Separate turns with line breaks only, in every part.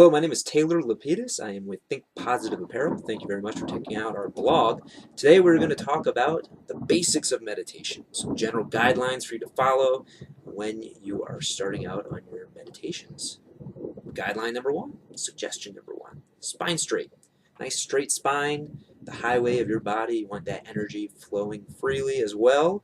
Hello, my name is Taylor Lapidus. I am with Think Positive Apparel. Thank you very much for checking out our blog. Today we're going to talk about the basics of meditation, some general guidelines for you to follow when you are starting out on your meditations. Guideline number one, suggestion number one, spine straight. Nice straight spine, the highway of your body. You want that energy flowing freely as well.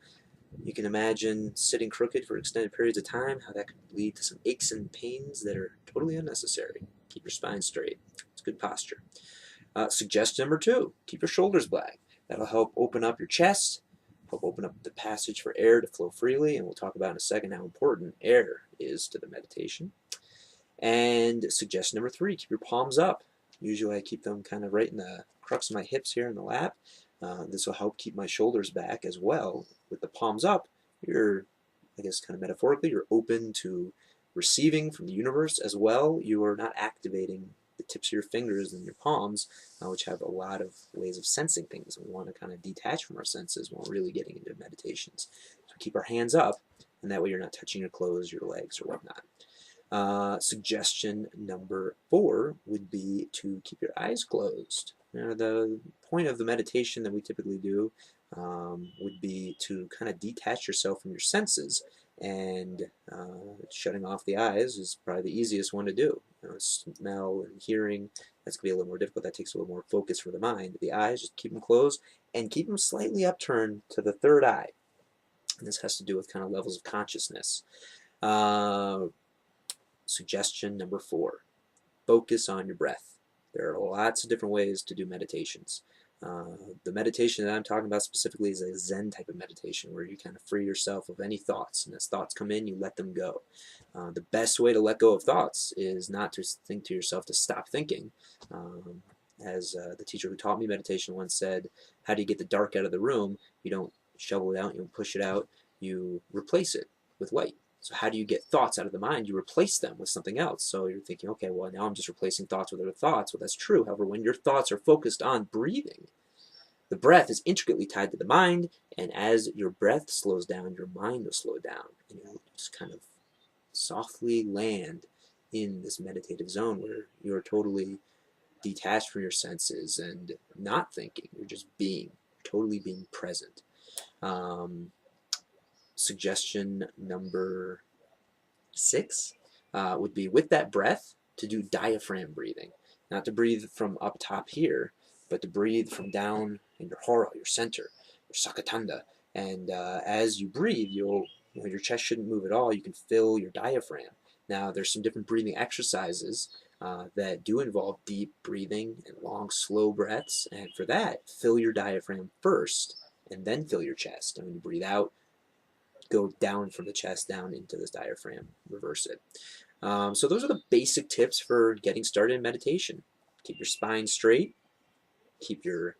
You can imagine sitting crooked for extended periods of time, how that could lead to some aches and pains that are totally unnecessary. Keep your spine straight. It's good posture. Suggestion number two, keep your shoulders back. That'll help open up your chest, help open up the passage for air to flow freely, and we'll talk about in a second how important air is to the meditation. And suggestion number three, keep your palms up. Usually I keep them kind of right in the crux of my hips here in the lap. This will help keep my shoulders back as well. With the palms up, you're, I guess kind of metaphorically, you're open to receiving from the universe as well. You are not activating the tips of your fingers and your palms, which have a lot of ways of sensing things. We want to kind of detach from our senses when we're really getting into meditations. So keep our hands up, and that way you're not touching your clothes, your legs, or whatnot. Suggestion number four would be to keep your eyes closed. Now, the point of the meditation that we typically do would be to kind of detach yourself from your senses, and shutting off the eyes is probably the easiest one to do. Smell and hearing, that's going to be a little more difficult. That takes a little more focus for the mind. The eyes, just keep them closed and keep them slightly upturned to the third eye. And this has to do with kind of levels of consciousness. Suggestion number four, focus on your breath. There are lots of different ways to do meditations. The meditation that I'm talking about specifically is a Zen type of meditation where you kind of free yourself of any thoughts, and as thoughts come in, you let them go. The best way to let go of thoughts is not to think to yourself to stop thinking. As the teacher who taught me meditation once said, how do you get the dark out of the room? You don't shovel it out, you don't push it out, you replace it with light. So how do you get thoughts out of the mind? You replace them with something else. So you're thinking, okay, well, now I'm just replacing thoughts with other thoughts. Well, that's true. However, when your thoughts are focused on breathing, the breath is intricately tied to the mind, and as your breath slows down, your mind will slow down, and you'll just kind of softly land in this meditative zone where you're totally detached from your senses and not thinking. You're just being, totally being present. Suggestion number six would be, with that breath, to do diaphragm breathing. Not to breathe from up top here, but to breathe from down in your hara, your center, your sakatanda. And as you breathe, your chest shouldn't move at all. You can fill your diaphragm. Now, there's some different breathing exercises that do involve deep breathing and long, slow breaths. And for that, fill your diaphragm first, and then fill your chest. And when you breathe out, go down from the chest down into this diaphragm, reverse it. So those are the basic tips for getting started in meditation. Keep your spine straight, keep your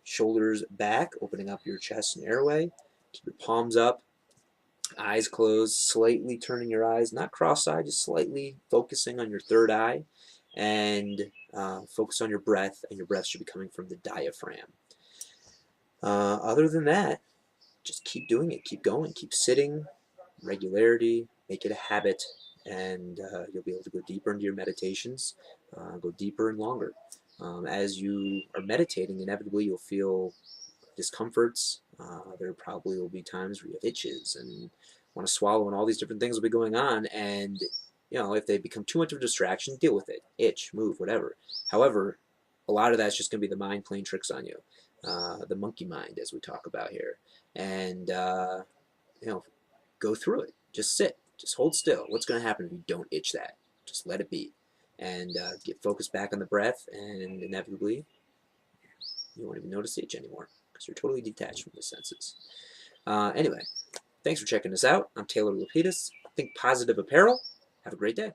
shoulders back, opening up your chest and airway, keep your palms up, eyes closed, slightly turning your eyes, not cross-eyed, just slightly focusing on your third eye, and focus on your breath, and your breath should be coming from the diaphragm. Other than that, just keep doing it, keep going, keep sitting, regularity, make it a habit, and you'll be able to go deeper into your meditations, go deeper and longer. As you are meditating, inevitably you'll feel discomforts. There probably will be times where you have itches and want to swallow, and all these different things will be going on, and if they become too much of a distraction, deal with it. Itch, move, whatever. However, a lot of that's just going to be the mind playing tricks on you. The monkey mind, as we talk about here. And go through it. Just sit. Just hold still. What's going to happen if you don't itch that? Just let it be. And get focused back on the breath, and inevitably you won't even notice the itch anymore because you're totally detached from the senses. Anyway, thanks for checking us out. I'm Taylor Lapidus. Think Positive Apparel. Have a great day.